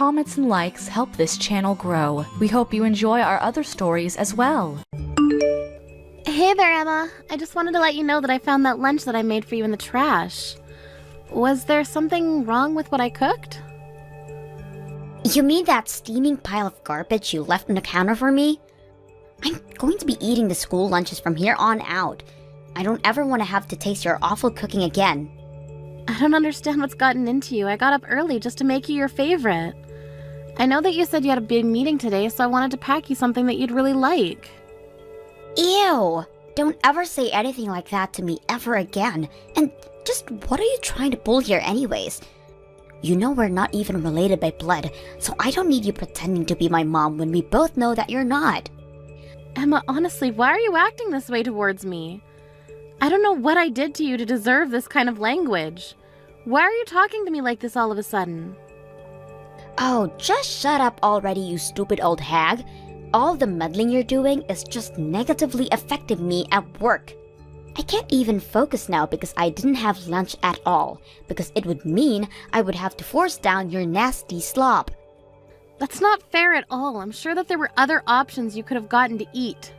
comments and likes help this channel grow. We hope you enjoy our other stories as well. Hey there, Emma. I just wanted to let you know that I found that lunch that I made for you in the trash. Was there something wrong with what I cooked? You mean that steaming pile of garbage you left on the counter for me? I'm going to be eating the school lunches from here on out. I don't ever want to have to taste your awful cooking again. I don't understand what's gotten into you. I got up early just to make you your favorite. I know that you said you had a big meeting today, so I wanted to pack you something that you'd really like. Ew! Don't ever say anything like that to me ever again. And just what are you trying to pull here anyways? You know we're not even related by blood, so I don't need you pretending to be my mom when we both know that you're not. Emma, honestly, why are you acting this way towards me? I don't know what I did to you to deserve this kind of language. Why are you talking to me like this all of a sudden? Oh, just shut up already, you stupid old hag. All the meddling you're doing is just negatively affecting me at work. I can't even focus now because I didn't have lunch at all, because it would mean I would have to force down your nasty slop. That's not fair at all. I'm sure that there were other options you could have gotten to eat.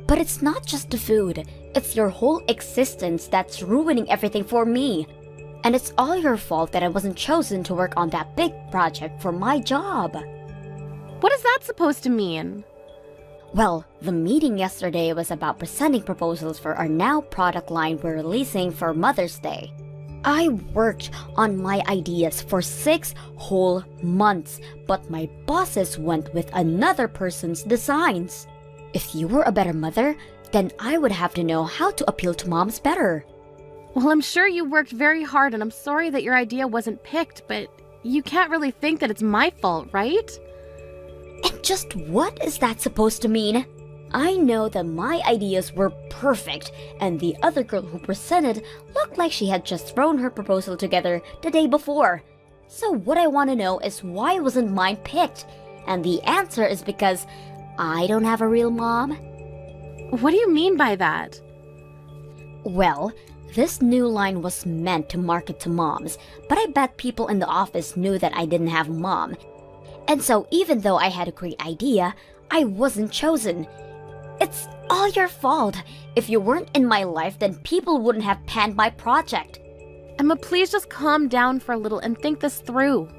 But it's not just the food, it's your whole existence that's ruining everything for me. And it's all your fault that I wasn't chosen to work on that big project for my job. What is that supposed to mean? Well, the meeting yesterday was about presenting proposals for our now product line we're releasing for Mother's Day. I worked on my ideas for 6 whole months, but my bosses went with another person's designs. If you were a better mother, then I would have to know how to appeal to moms better. Well, I'm sure you worked very hard, and I'm sorry that your idea wasn't picked, but you can't really think that it's my fault, right? And just what is that supposed to mean? I know that my ideas were perfect, and the other girl who presented looked like she had just thrown her proposal together the day before. So what I want to know is why wasn't mine picked? And the answer is because I don't have a real mom. What do you mean by that? Well, this new line was meant to market to moms, but I bet people in the office knew that I didn't have a mom. And so even though I had a great idea, I wasn't chosen. It's all your fault. If you weren't in my life, then people wouldn't have panned my project. Emma, please just calm down for a little and think this through.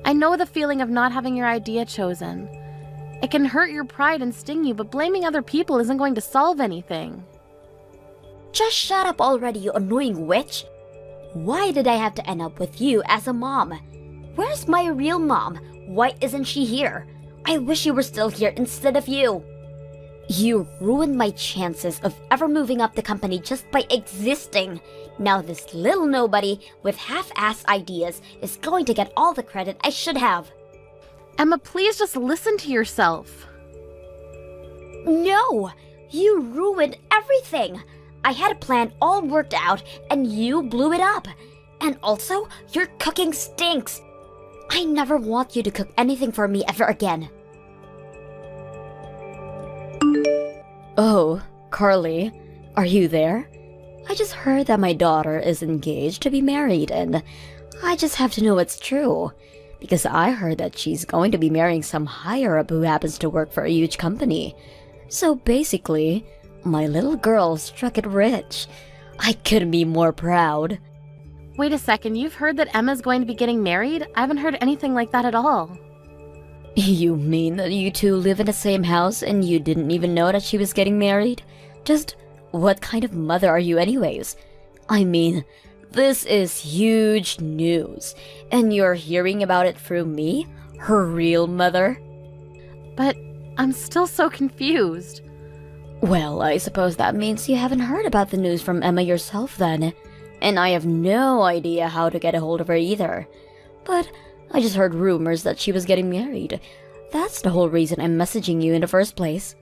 I know the feeling of not having your idea chosen. It can hurt your pride and sting you, but blaming other people isn't going to solve anything. Just shut up already, you annoying witch. Why did I have to end up with you as a mom? Where's my real mom? Why isn't she here? I wish you were still here instead of you. You ruined my chances of ever moving up the company just by existing. Now this little nobody with half-assed ideas is going to get all the credit I should have. Emma, please just listen to yourself. No! You ruined everything! I had a plan all worked out and you blew it up. And also, your cooking stinks. I never want you to cook anything for me ever again. Oh, Carly, are you there? I just heard that my daughter is engaged to be married, and I just have to know it's true. Because I heard that she's going to be marrying some higher-up who happens to work for a huge company. So basically, my little girl struck it rich. I couldn't be more proud. Wait a second, you've heard that Emma's going to be getting married? I haven't heard anything like that at all. You mean that you two live in the same house and you didn't even know that she was getting married? Just what kind of mother are you anyways? I mean, this is huge news, and you're hearing about it through me, her real mother? But I'm still so confused. Well, I suppose that means you haven't heard about the news from Emma yourself then. And I have no idea how to get a hold of her either. But I just heard rumors that she was getting married. That's the whole reason I'm messaging you in the first place.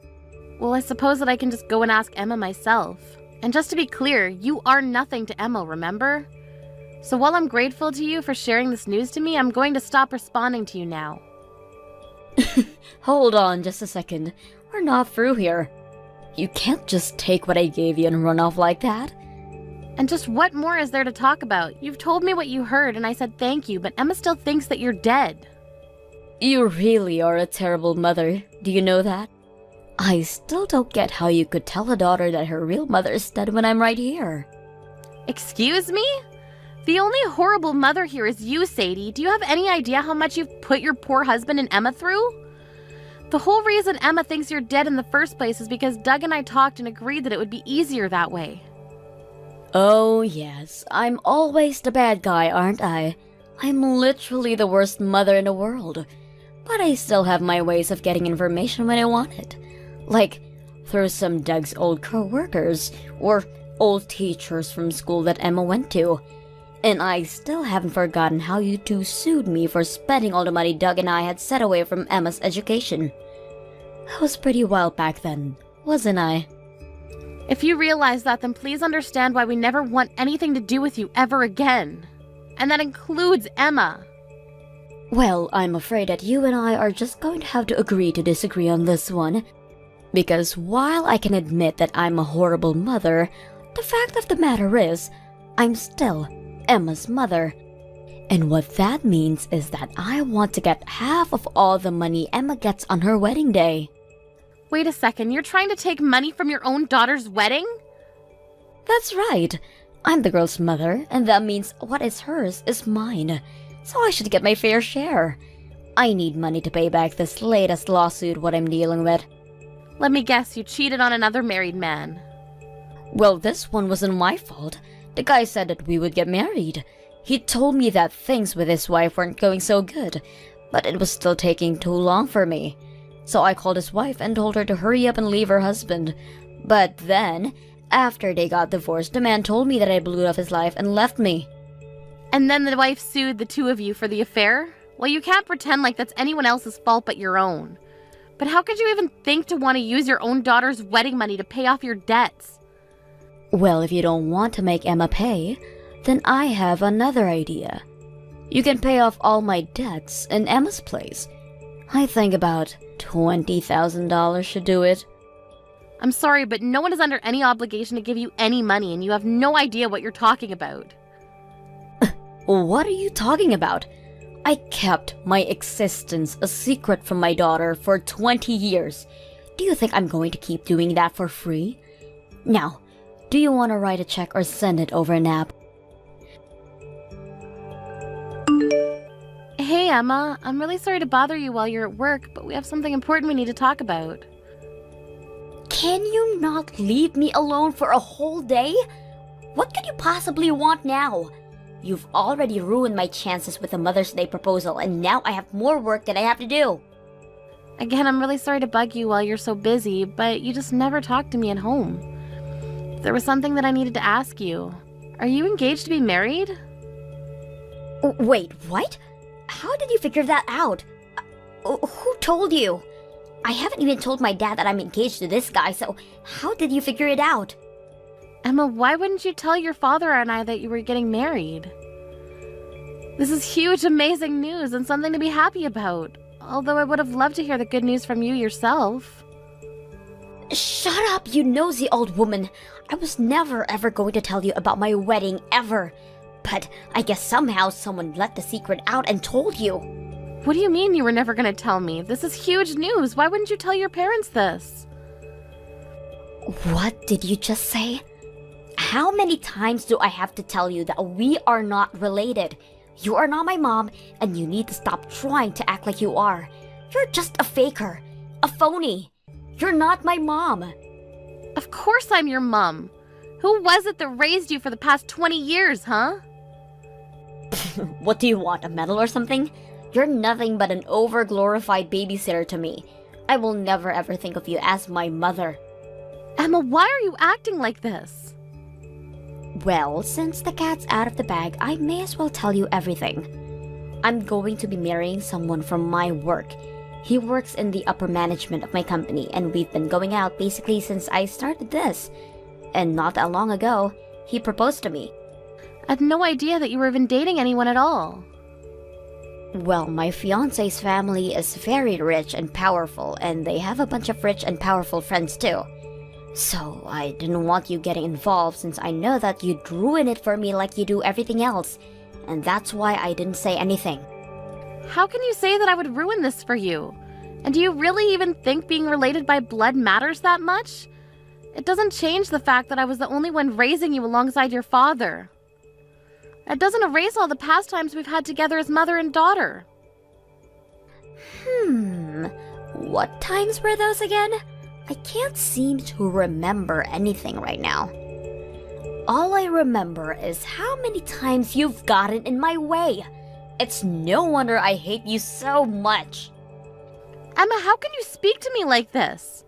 Well, I suppose that I can just go and ask Emma myself. And just to be clear, you are nothing to Emma, remember? So while I'm grateful to you for sharing this news to me, I'm going to stop responding to you now. Hold on just a second. We're not through here. You can't just take what I gave you and run off like that. And just what more is there to talk about? You've told me what you heard and I said thank you, but Emma still thinks that you're dead. You really are a terrible mother. Do you know that? I still don't get how you could tell a daughter that her real mother is dead when I'm right here. Excuse me? The only horrible mother here is you, Sadie. Do you have any idea how much you've put your poor husband and Emma through? The whole reason Emma thinks you're dead in the first place is because Doug and I talked and agreed that it would be easier that way. Oh yes, I'm always the bad guy, aren't I? I'm literally the worst mother in the world. But I still have my ways of getting information when I want it. Like, through some Doug's old co-workers, or old teachers from school that Emma went to. And I still haven't forgotten how you two sued me for spending all the money Doug and I had set away from Emma's education. I was pretty wild back then, wasn't I? If you realize that, then please understand why we never want anything to do with you ever again. And that includes Emma. Well, I'm afraid that you and I are just going to have to agree to disagree on this one. Because while I can admit that I'm a horrible mother, the fact of the matter is, I'm still Emma's mother. And what that means is that I want to get half of all the money Emma gets on her wedding day. Wait a second, you're trying to take money from your own daughter's wedding? That's right. I'm the girl's mother, and that means what is hers is mine. So I should get my fair share. I need money to pay back this latest lawsuit what I'm dealing with. Let me guess, you cheated on another married man. Well, this one wasn't my fault. The guy said that we would get married. He told me that things with his wife weren't going so good, but it was still taking too long for me. So I called his wife and told her to hurry up and leave her husband. But then, after they got divorced, the man told me that I blew up his life and left me. And then the wife sued the two of you for the affair? Well, you can't pretend like that's anyone else's fault but your own. But how could you even think to want to use your own daughter's wedding money to pay off your debts? Well, if you don't want to make Emma pay, then I have another idea. You can pay off all my debts in Emma's place. I think about $20,000 should do it. I'm sorry, but no one is under any obligation to give you any money, and you have no idea what you're talking about. What are you talking about? I kept my existence a secret from my daughter for 20 years. Do you think I'm going to keep doing that for free? Now, do you want to write a check or send it over an app? Hey, Emma. I'm really sorry to bother you while you're at work, but we have something important we need to talk about. Can you not leave me alone for a whole day? What could you possibly want now? You've already ruined my chances with the Mother's Day proposal, and now I have more work that I have to do. Again, I'm really sorry to bug you while you're so busy, but you just never talk to me at home. There was something that I needed to ask you. Are you engaged to be married? Wait, what? How did you figure that out? Who told you? I haven't even told my dad that I'm engaged to this guy, so how did you figure it out? Emma, why wouldn't you tell your father and I that you were getting married? This is huge, amazing news and something to be happy about. Although I would have loved to hear the good news from you yourself. Shut up, you nosy old woman. I was never ever going to tell you about my wedding, ever. But I guess somehow someone let the secret out and told you. What do you mean you were never going to tell me? This is huge news. Why wouldn't you tell your parents this? What did you just say? How many times do I have to tell you that we are not related? You are not my mom, and you need to stop trying to act like you are. You're just a faker, a phony. You're not my mom. Of course I'm your mom. Who was it that raised you for the past 20 years, huh? What do you want, a medal or something? You're nothing but an over-glorified babysitter to me. I will never ever think of you as my mother. Emma, why are you acting like this? Well, since the cat's out of the bag, I may as well tell you everything. I'm going to be marrying someone from my work. He works in the upper management of my company, and we've been going out basically since I started this. And not that long ago, he proposed to me. I had no idea that you were even dating anyone at all. Well, my fiancé's family is very rich and powerful, and they have a bunch of rich and powerful friends too. So I didn't want you getting involved since I know that you'd ruin it for me like you do everything else, and that's why I didn't say anything. How can you say that I would ruin this for you? And do you really even think being related by blood matters that much? It doesn't change the fact that I was the only one raising you alongside your father. It doesn't erase all the past times we've had together as mother and daughter. What times were those again? I can't seem to remember anything right now. All I remember is how many times you've gotten in my way. It's no wonder I hate you so much. Emma, how can you speak to me like this?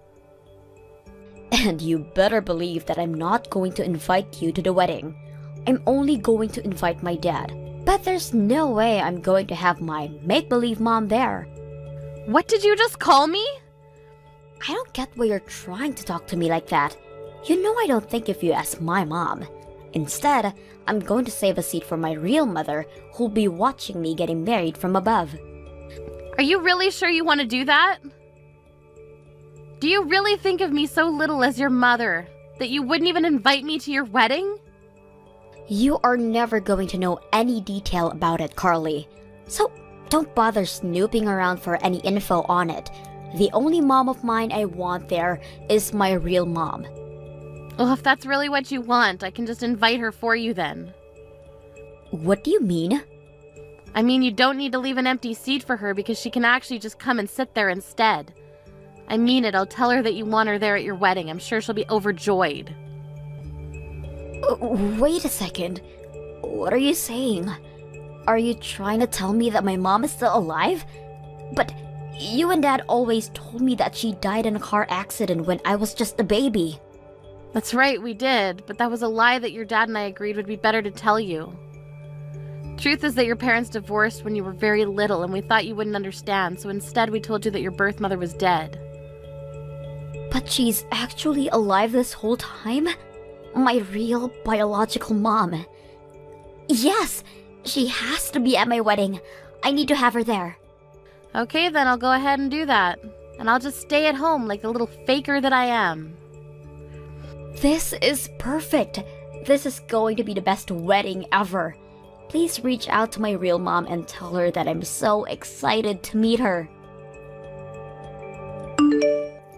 And you better believe that I'm not going to invite you to the wedding. I'm only going to invite my dad. But there's no way I'm going to have my make-believe mom there. What did you just call me? I don't get why you're trying to talk to me like that. You know I don't think of you as my mom. Instead, I'm going to save a seat for my real mother who'll be watching me getting married from above. Are you really sure you want to do that? Do you really think of me so little as your mother that you wouldn't even invite me to your wedding? You are never going to know any detail about it, Carly. So don't bother snooping around for any info on it. The only mom of mine I want there is my real mom. Well, if that's really what you want, I can just invite her for you then. What do you mean? I mean, you don't need to leave an empty seat for her because she can actually just come and sit there instead. I mean it, I'll tell her that you want her there at your wedding. I'm sure she'll be overjoyed. Wait a second. What are you saying? Are you trying to tell me that my mom is still alive? But you and Dad always told me that she died in a car accident when I was just a baby. That's right, we did, but that was a lie that your dad and I agreed would be better to tell you. Truth is that your parents divorced when you were very little and we thought you wouldn't understand, so instead we told you that your birth mother was dead. But she's actually alive this whole time? My real biological mom. Yes, she has to be at my wedding. I need to have her there. Okay, then I'll go ahead and do that. And I'll just stay at home like the little faker that I am. This is perfect. This is going to be the best wedding ever. Please reach out to my real mom and tell her that I'm so excited to meet her.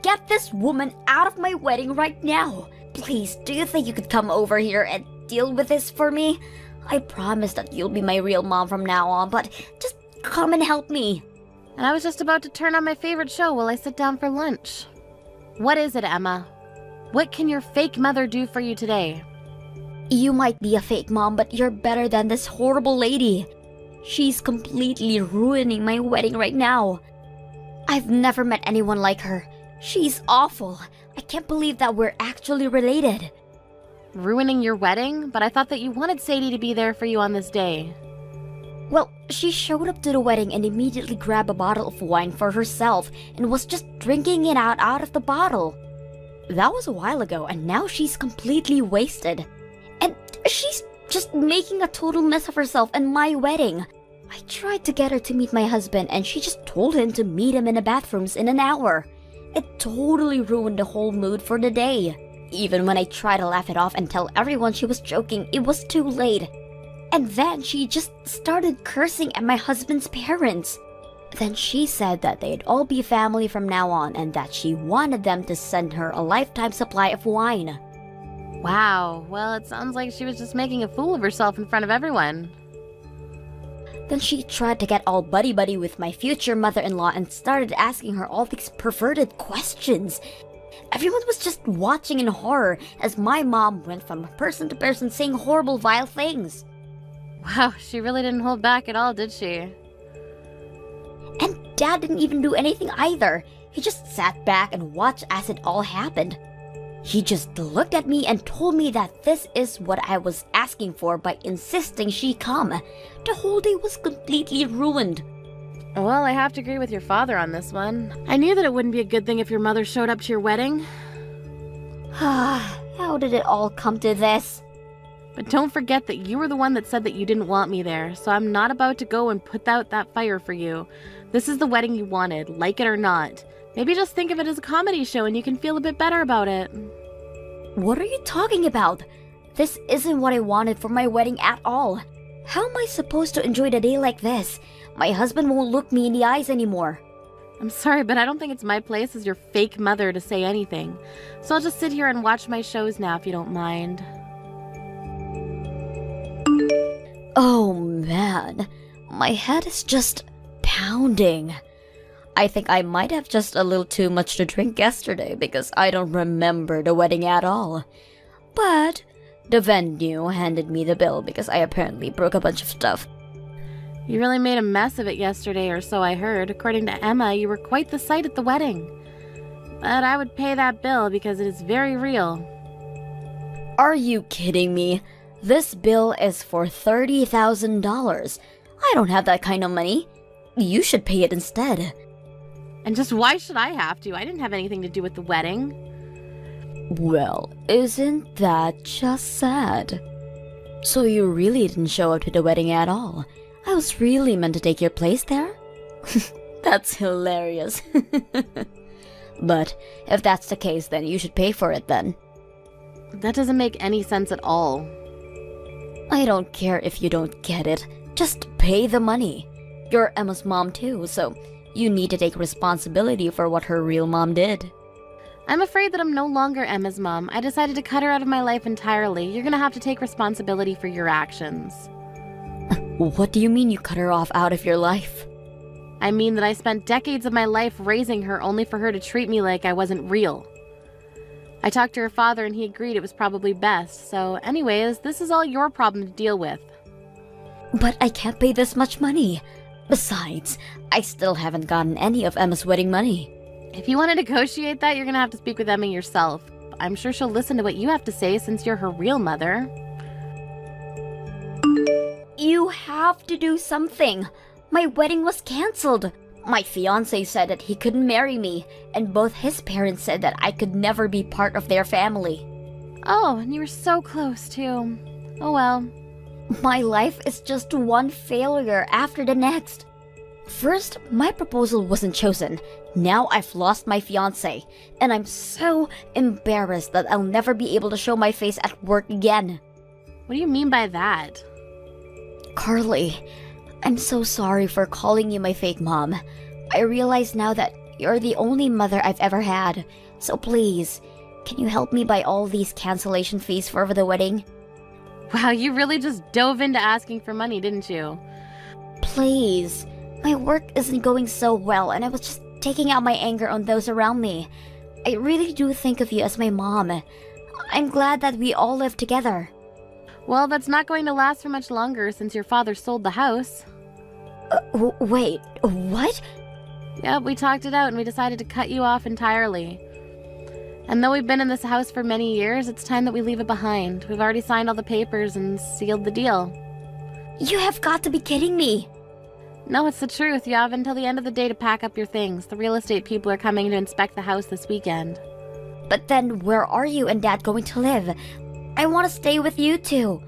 Get this woman out of my wedding right now. Please, do you think you could come over here and deal with this for me? I promise that you'll be my real mom from now on, but just come and help me. And I was just about to turn on my favorite show while I sit down for lunch. What is it, Emma? What can your fake mother do for you today? You might be a fake mom, but you're better than this horrible lady. She's completely ruining my wedding right now. I've never met anyone like her. She's awful. I can't believe that we're actually related. Ruining your wedding? But I thought that you wanted Sadie to be there for you on this day. Well, she showed up to the wedding and immediately grabbed a bottle of wine for herself and was just drinking it out of the bottle. That was a while ago, and now she's completely wasted. And she's just making a total mess of herself and my wedding. I tried to get her to meet my husband, and she just told him to meet him in the bathrooms in an hour. It totally ruined the whole mood for the day. Even when I tried to laugh it off and tell everyone she was joking, it was too late. And then she just started cursing at my husband's parents. Then she said that they'd all be family from now on and that she wanted them to send her a lifetime supply of wine. Wow, well, it sounds like she was just making a fool of herself in front of everyone. Then she tried to get all buddy-buddy with my future mother-in-law and started asking her all these perverted questions. Everyone was just watching in horror as my mom went from person to person saying horrible, vile things. Wow, she really didn't hold back at all, did she? And Dad didn't even do anything either. He just sat back and watched as it all happened. He just looked at me and told me that this is what I was asking for by insisting she come. The whole day was completely ruined. Well, I have to agree with your father on this one. I knew that it wouldn't be a good thing if your mother showed up to your wedding. How did it all come to this? But don't forget that you were the one that said that you didn't want me there, so I'm not about to go and put out that fire for you. This is the wedding you wanted, like it or not. Maybe just think of it as a comedy show and you can feel a bit better about it. What are you talking about? This isn't what I wanted for my wedding at all. How am I supposed to enjoy the day like this? My husband won't look me in the eyes anymore. I'm sorry, but I don't think it's my place as your fake mother to say anything. So I'll just sit here and watch my shows now if you don't mind. Oh man, my head is just pounding. I think I might have just a little too much to drink yesterday because I don't remember the wedding at all. But the venue handed me the bill because I apparently broke a bunch of stuff. You really made a mess of it yesterday, or so I heard. According to Emma, you were quite the sight at the wedding. But I would pay that bill because it is very real. Are you kidding me? This bill is for $30,000. I don't have that kind of money. You should pay it instead. And just why should I have to? I didn't have anything to do with the wedding. Well, isn't that just sad? So you really didn't show up to the wedding at all? I was really meant to take your place there? That's hilarious. But if that's the case, then you should pay for it then. That doesn't make any sense at all. I don't care if you don't get it. Just pay the money. You're Emma's mom too, so you need to take responsibility for what her real mom did. I'm afraid that I'm no longer Emma's mom. I decided to cut her out of my life entirely. You're gonna have to take responsibility for your actions. What do you mean you cut her off out of your life? I mean that I spent decades of my life raising her only for her to treat me like I wasn't real. I talked to her father and he agreed it was probably best. So anyways, this is all your problem to deal with. But I can't pay this much money. Besides, I still haven't gotten any of Emma's wedding money. If you want to negotiate that, you're gonna have to speak with Emma yourself. I'm sure she'll listen to what you have to say since you're her real mother. You have to do something. My wedding was cancelled. My fiancé said that he couldn't marry me, and both his parents said that I could never be part of their family. Oh, and you were so close too. Oh well. My life is just one failure after the next. First, my proposal wasn't chosen. Now I've lost my fiancé, and I'm so embarrassed that I'll never be able to show my face at work again. What do you mean by that? Carly, I'm so sorry for calling you my fake mom. I realize now that you're the only mother I've ever had. So please, can you help me buy all these cancellation fees for the wedding? Wow, you really just dove into asking for money, didn't you? Please. My work isn't going so well, and I was just taking out my anger on those around me. I really do think of you as my mom. I'm glad that we all live together. Well, that's not going to last for much longer since your father sold the house. Wait, what? Yep, we talked it out and we decided to cut you off entirely. And though we've been in this house for many years, it's time that we leave it behind. We've already signed all the papers and sealed the deal. You have got to be kidding me. No, it's the truth. You have until the end of the day to pack up your things. The real estate people are coming to inspect the house this weekend. But then where are you and Dad going to live? I want to stay with you two.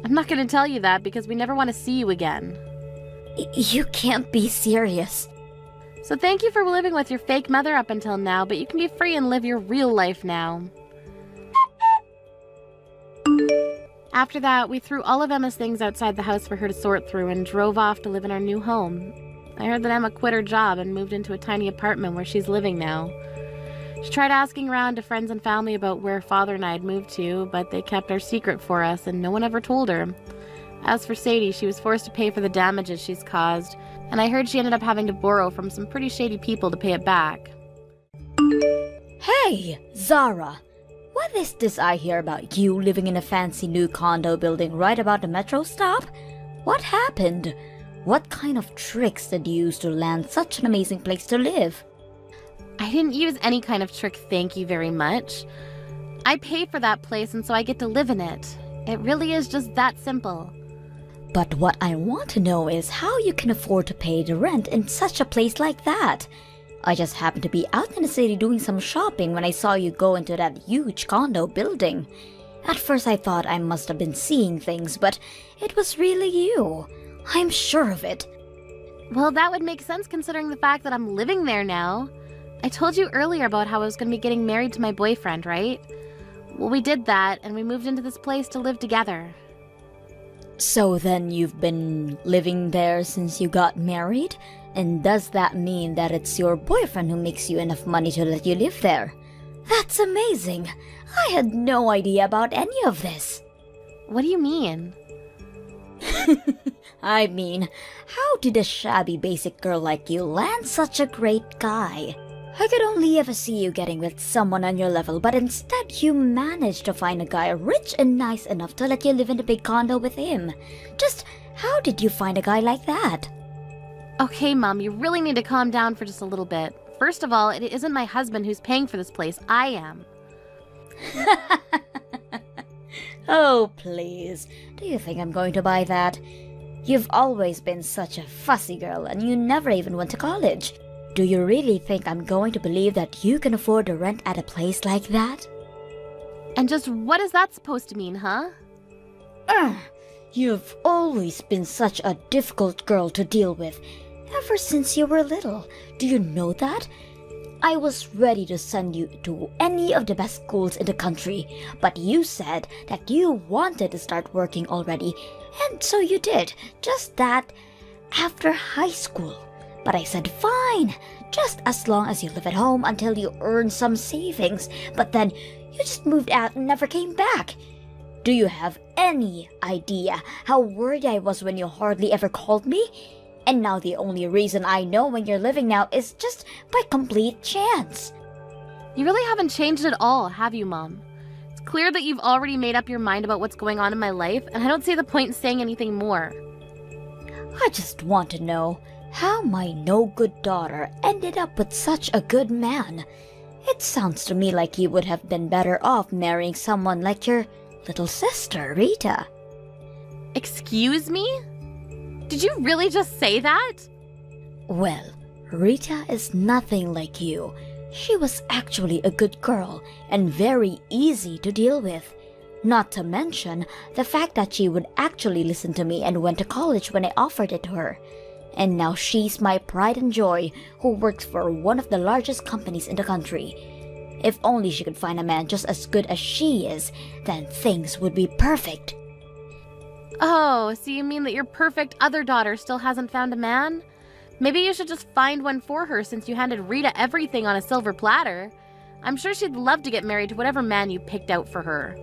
I'm not going to tell you that because we never want to see you again. You can't be serious. So thank you for living with your fake mother up until now, but you can be free and live your real life now. After that, we threw all of Emma's things outside the house for her to sort through and drove off to live in our new home. I heard that Emma quit her job and moved into a tiny apartment where she's living now. She tried asking around to friends and family about where Father and I had moved to, but they kept our secret for us and no one ever told her. As for Sadie, she was forced to pay for the damages she's caused, and I heard she ended up having to borrow from some pretty shady people to pay it back. Hey, Zara! What is this I hear about you living in a fancy new condo building right about the metro stop? What happened? What kind of tricks did you use to land such an amazing place to live? I didn't use any kind of trick, thank you very much. I paid for that place and so I get to live in it. It really is just that simple. But what I want to know is how you can afford to pay the rent in such a place like that. I just happened to be out in the city doing some shopping when I saw you go into that huge condo building. At first I thought I must have been seeing things, but it was really you. I'm sure of it. Well, that would make sense considering the fact that I'm living there now. I told you earlier about how I was going to be getting married to my boyfriend, right? Well, we did that, and we moved into this place to live together. So then you've been living there since you got married? And does that mean that it's your boyfriend who makes you enough money to let you live there? That's amazing! I had no idea about any of this. What do you mean? I mean, how did a shabby basic girl like you land such a great guy? I could only ever see you getting with someone on your level, but instead you managed to find a guy rich and nice enough to let you live in a big condo with him. Just how did you find a guy like that? Okay, Mom, you really need to calm down for just a little bit. First of all, it isn't my husband who's paying for this place. I am. Oh, please. Do you think I'm going to buy that? You've always been such a fussy girl and you never even went to college. Do you really think I'm going to believe that you can afford to rent at a place like that? And just what is that supposed to mean, huh? You've always been such a difficult girl to deal with, ever since you were little. Do you know that? I was ready to send you to any of the best schools in the country, but you said that you wanted to start working already, and so you did, just that, after high school. But I said fine, just as long as you live at home until you earn some savings, but then you just moved out and never came back. Do you have any idea how worried I was when you hardly ever called me? And now the only reason I know when you're living now is just by complete chance. You really haven't changed at all, have you, Mom? It's clear that you've already made up your mind about what's going on in my life, and I don't see the point in saying anything more. I just want to know how my no-good daughter ended up with such a good man. It sounds to me like you would have been better off marrying someone like your little sister, Rita. Excuse me? Did you really just say that? Well, Rita is nothing like you. She was actually a good girl and very easy to deal with. Not to mention the fact that she would actually listen to me and went to college when I offered it to her. And now she's my pride and joy who works for one of the largest companies in the country. If only she could find a man just as good as she is, then things would be perfect. Oh, so you mean that your perfect other daughter still hasn't found a man? Maybe you should just find one for her since you handed Rita everything on a silver platter. I'm sure she'd love to get married to whatever man you picked out for her.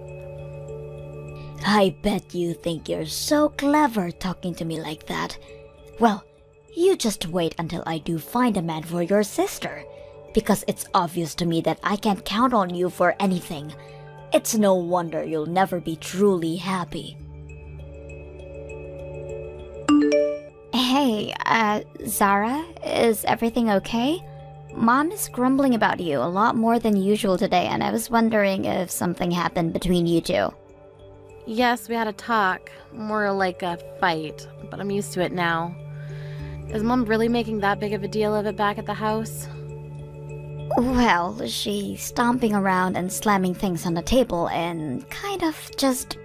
I bet you think you're so clever talking to me like that. Well, you just wait until I do find a man for your sister. Because it's obvious to me that I can't count on you for anything. It's no wonder you'll never be truly happy. Hey, Zara, is everything okay? Mom is grumbling about you a lot more than usual today, and I was wondering if something happened between you two. Yes, we had a talk. More like a fight, but I'm used to it now. Is Mom really making that big of a deal of it back at the house? Well, she's stomping around and slamming things on the table and kind of just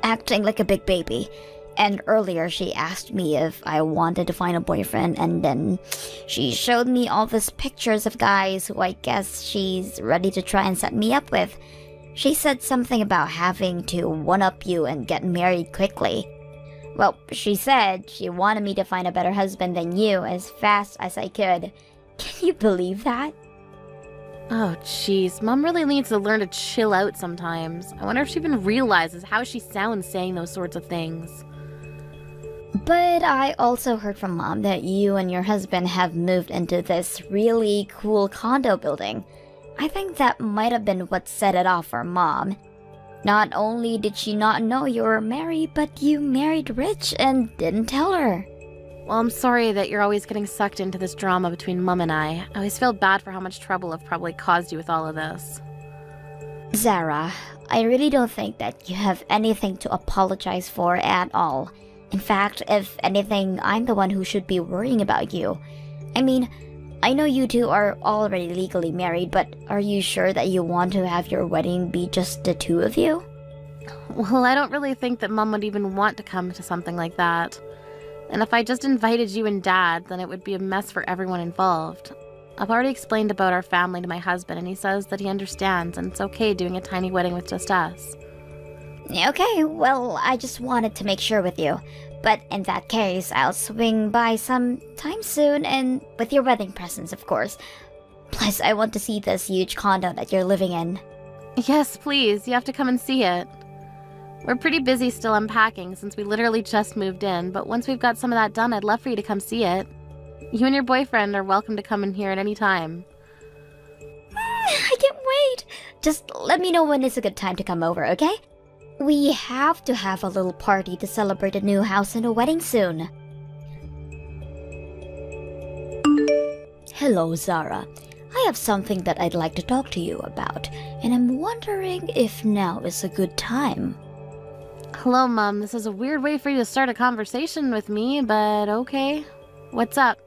acting like a big baby. And earlier she asked me if I wanted to find a boyfriend, and then she showed me all these pictures of guys who I guess she's ready to try and set me up with. She said something about having to one-up you and get married quickly. Well, she said she wanted me to find a better husband than you as fast as I could. Can you believe that? Oh, jeez. Mom really needs to learn to chill out sometimes. I wonder if she even realizes how she sounds saying those sorts of things. But I also heard from Mom that you and your husband have moved into this really cool condo building. I think that might have been what set it off for Mom. Not only did she not know you were married, but you married rich and didn't tell her. Well, I'm sorry that you're always getting sucked into this drama between Mom and I. I always feel bad for how much trouble I've probably caused you with all of this. Zara, I really don't think that you have anything to apologize for at all. In fact, if anything, I'm the one who should be worrying about you. I mean, I know you two are already legally married, but are you sure that you want to have your wedding be just the two of you? Well, I don't really think that Mom would even want to come to something like that. And if I just invited you and Dad, then it would be a mess for everyone involved. I've already explained about our family to my husband, and he says that he understands and it's okay doing a tiny wedding with just us. Okay, well, I just wanted to make sure with you. But in that case, I'll swing by sometime soon and with your wedding presents, of course. Plus, I want to see this huge condo that you're living in. Yes, please. You have to come and see it. We're pretty busy still unpacking since we literally just moved in, but once we've got some of that done, I'd love for you to come see it. You and your boyfriend are welcome to come in here at any time. I can't wait! Just let me know when it's a good time to come over, okay? We have to have a little party to celebrate a new house and a wedding soon. Hello, Zara. I have something that I'd like to talk to you about, and I'm wondering if now is a good time. Hello, Mom. This is a weird way for you to start a conversation with me, but okay. What's up?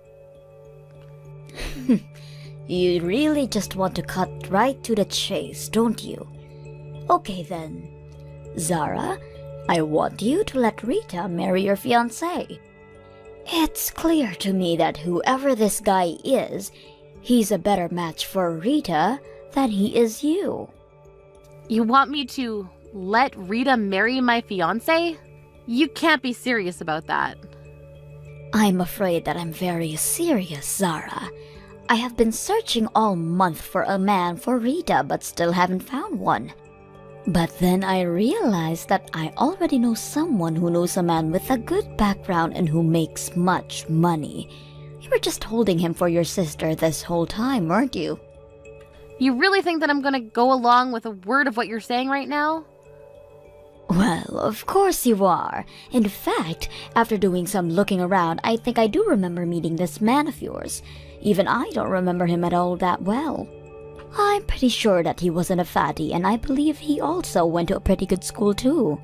You really just want to cut right to the chase, don't you? Okay then. Zara, I want you to let Rita marry your fiancé. It's clear to me that whoever this guy is, he's a better match for Rita than he is you. You want me to let Rita marry my fiancé? You can't be serious about that. I'm afraid that I'm very serious, Zara. I have been searching all month for a man for Rita but still haven't found one. But then I realized that I already know someone who knows a man with a good background and who makes much money. You were just holding him for your sister this whole time, weren't you? You really think that I'm gonna go along with a word of what you're saying right now? Well, of course you are. In fact, after doing some looking around, I think I do remember meeting this man of yours. Even I don't remember him at all that well. I'm pretty sure that he wasn't a fatty, and I believe he also went to a pretty good school too.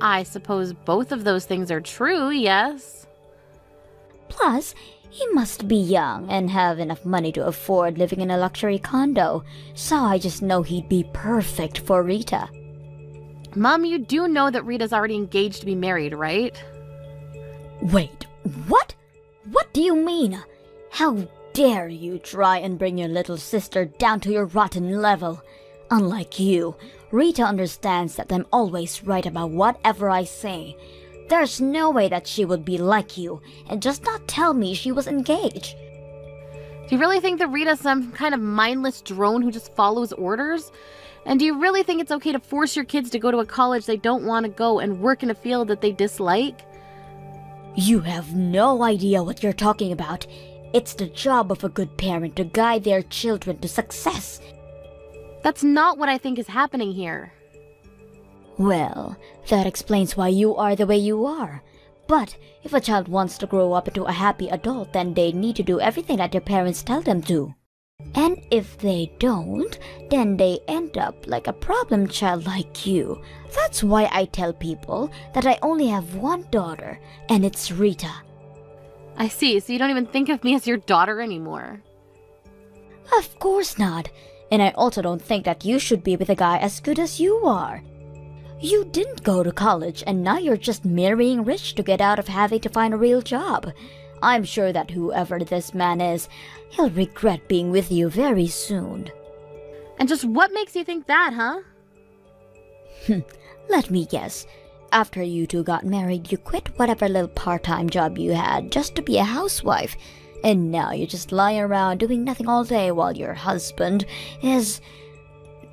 I suppose both of those things are true, yes. Plus, he must be young and have enough money to afford living in a luxury condo, so I just know he'd be perfect for Rita. Mom, you do know that Rita's already engaged to be married, right? Wait, what? What do you mean? How dare you try and bring your little sister down to your rotten level? Unlike you, Rita understands that I'm always right about whatever I say. There's no way that she would be like you and just not tell me she was engaged. Do you really think that Rita's some kind of mindless drone who just follows orders? And do you really think it's okay to force your kids to go to a college they don't want to go and work in a field that they dislike? You have no idea what you're talking about. It's the job of a good parent to guide their children to success. That's not what I think is happening here. Well, that explains why you are the way you are. But if a child wants to grow up into a happy adult, then they need to do everything that their parents tell them to. And if they don't, then they end up like a problem child like you. That's why I tell people that I only have one daughter, and it's Rita. I see, so you don't even think of me as your daughter anymore. Of course not. And I also don't think that you should be with a guy as good as you are. You didn't go to college, and now you're just marrying rich to get out of having to find a real job. I'm sure that whoever this man is, he'll regret being with you very soon. And just what makes you think that, huh? Let me guess. After you two got married, you quit whatever little part-time job you had just to be a housewife. And now you're just lying around doing nothing all day while your husband is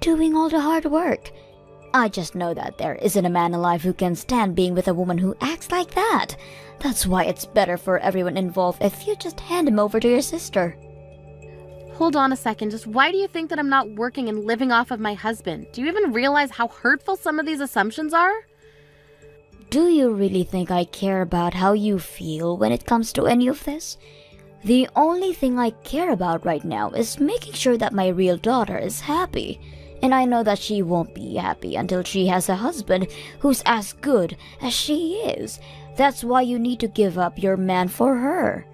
doing all the hard work. I just know that there isn't a man alive who can stand being with a woman who acts like that. That's why it's better for everyone involved if you just hand him over to your sister. Hold on a second, just why do you think that I'm not working and living off of my husband? Do you even realize how hurtful some of these assumptions are? Do you really think I care about how you feel when it comes to any of this? The only thing I care about right now is making sure that my real daughter is happy. And I know that she won't be happy until she has a husband who's as good as she is. That's why you need to give up your man for her.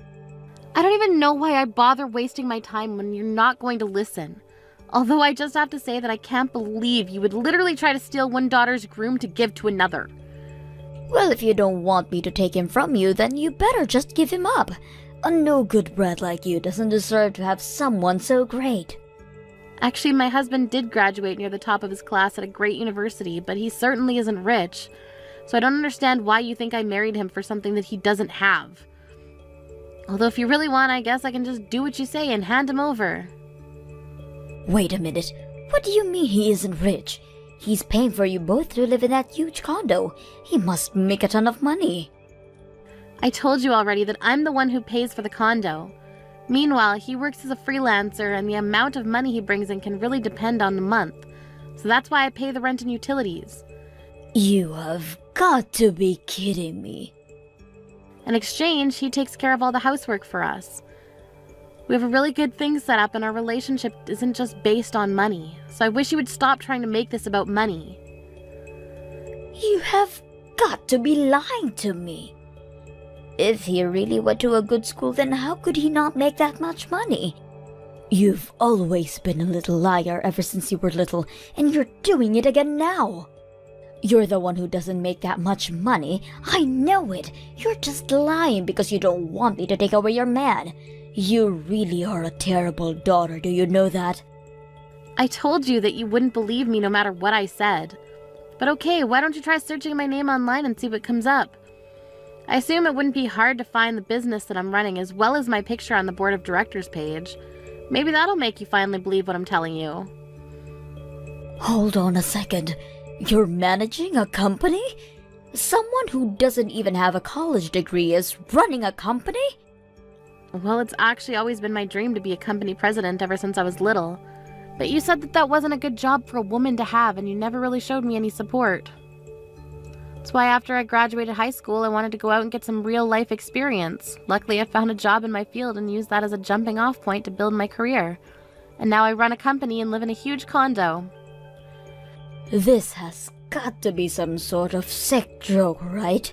I don't even know why I bother wasting my time when you're not going to listen. Although I just have to say that I can't believe you would literally try to steal one daughter's groom to give to another. Well, if you don't want me to take him from you, then you better just give him up. A no-good brat like you doesn't deserve to have someone so great. Actually, my husband did graduate near the top of his class at a great university, but he certainly isn't rich. So I don't understand why you think I married him for something that he doesn't have. Although if you really want, I guess I can just do what you say and hand him over. Wait a minute. What do you mean he isn't rich? He's paying for you both to live in that huge condo. He must make a ton of money. I told you already that I'm the one who pays for the condo. Meanwhile, he works as a freelancer and the amount of money he brings in can really depend on the month. So that's why I pay the rent and utilities. You have got to be kidding me. In exchange, he takes care of all the housework for us. We have a really good thing set up and our relationship isn't just based on money. So I wish you would stop trying to make this about money. You have got to be lying to me. If he really went to a good school, then how could he not make that much money? You've always been a little liar ever since you were little, and you're doing it again now. You're the one who doesn't make that much money. I know it. You're just lying because you don't want me to take away your man. You really are a terrible daughter, do you know that? I told you that you wouldn't believe me no matter what I said. But okay, why don't you try searching my name online and see what comes up? I assume it wouldn't be hard to find the business that I'm running as well as my picture on the board of directors page. Maybe that'll make you finally believe what I'm telling you. Hold on a second. You're managing a company? Someone who doesn't even have a college degree is running a company? Well, it's actually always been my dream to be a company president ever since I was little. But you said that that wasn't a good job for a woman to have, and you never really showed me any support. That's why after I graduated high school, I wanted to go out and get some real-life experience. Luckily, I found a job in my field and used that as a jumping-off point to build my career. And now I run a company and live in a huge condo. This has got to be some sort of sick joke, right?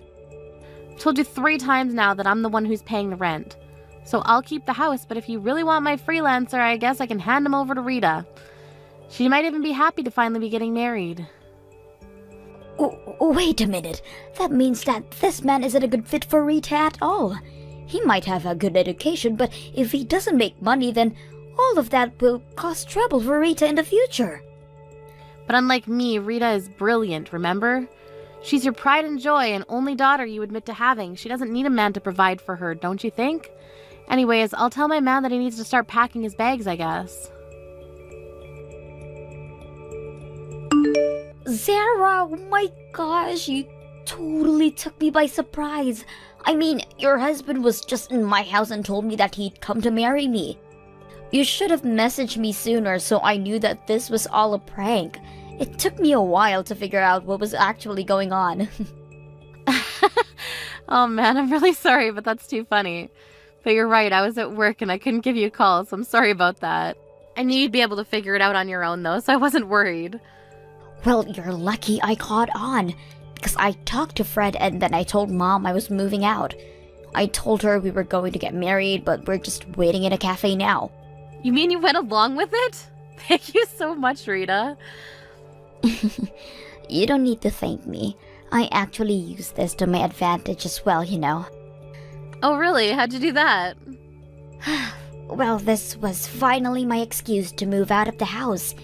I've told you 3 times now that I'm the one who's paying the rent. So I'll keep the house, but if you really want my freelancer, I guess I can hand him over to Rita. She might even be happy to finally be getting married. Wait a minute. That means that this man isn't a good fit for Rita at all. He might have a good education, but if he doesn't make money, then all of that will cause trouble for Rita in the future. But unlike me, Rita is brilliant, remember? She's your pride and joy and only daughter you admit to having. She doesn't need a man to provide for her, don't you think? Anyways, I'll tell my man that he needs to start packing his bags, I guess. Zara, oh my gosh, you totally took me by surprise. I mean, your husband was just in my house and told me that he'd come to marry me. You should have messaged me sooner so I knew that this was all a prank. It took me a while to figure out what was actually going on. Oh man, I'm really sorry, but that's too funny. But you're right, I was at work and I couldn't give you a call, so I'm sorry about that. I knew you'd be able to figure it out on your own though, so I wasn't worried. Well, you're lucky I caught on, because I talked to Fred and then I told Mom I was moving out. I told her we were going to get married, but we're just waiting in a cafe now. You mean you went along with it? Thank you so much, Rita. You don't need to thank me. I actually use this to my advantage as well, you know. Oh really? How'd you do that? Well, this was finally my excuse to move out of the house.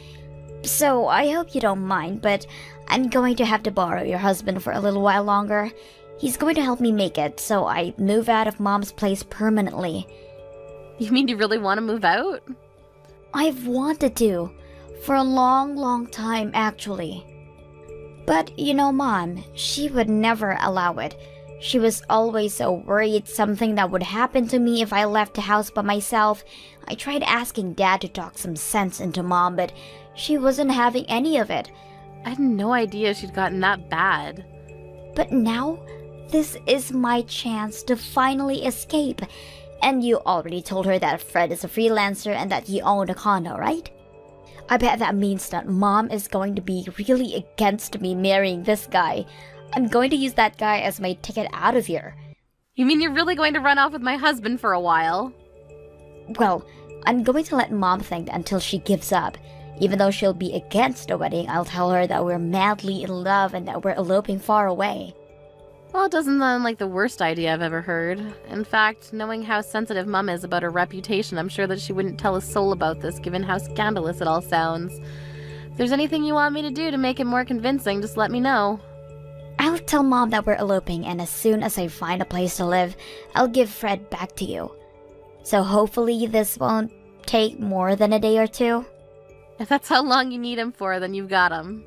So, I hope you don't mind, but I'm going to have to borrow your husband for a little while longer. He's going to help me make it, so I move out of Mom's place permanently. You mean you really want to move out? I've wanted to. For a long time, actually. But, you know, Mom, she would never allow it. She was always so worried something that would happen to me if I left the house by myself. I tried asking Dad to talk some sense into Mom, but she wasn't having any of it. I had no idea she'd gotten that bad. But now, this is my chance to finally escape. And you already told her that Fred is a freelancer and that you own a condo, right? I bet that means that Mom is going to be really against me marrying this guy. I'm going to use that guy as my ticket out of here. You mean you're really going to run off with my husband for a while? Well, I'm going to let Mom think until she gives up. Even though she'll be against the wedding, I'll tell her that we're madly in love and that we're eloping far away. Well, it doesn't sound like the worst idea I've ever heard. In fact, knowing how sensitive Mum is about her reputation, I'm sure that she wouldn't tell a soul about this, given how scandalous it all sounds. If there's anything you want me to do to make it more convincing, just let me know. I'll tell Mom that we're eloping, and as soon as I find a place to live, I'll give Fred back to you. So hopefully this won't take more than a day or two. If that's how long you need him for, then you've got him.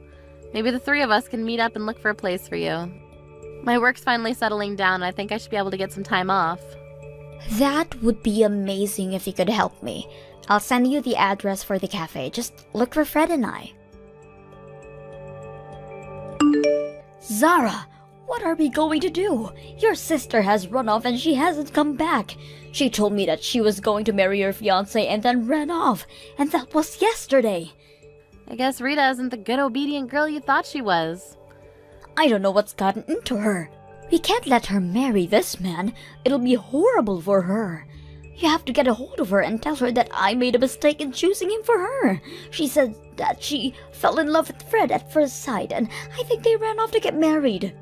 Maybe the three of us can meet up and look for a place for you. My work's finally settling down, and I think I should be able to get some time off. That would be amazing if you could help me. I'll send you the address for the cafe. Just look for Fred and I. Zara, what are we going to do? Your sister has run off and she hasn't come back. She told me that she was going to marry your fiancé and then ran off. And that was yesterday. I guess Rita isn't the good obedient girl you thought she was. I don't know what's gotten into her. We can't let her marry this man. It'll be horrible for her. You have to get a hold of her and tell her that I made a mistake in choosing him for her. She said that she fell in love with Fred at first sight, and I think they ran off to get married.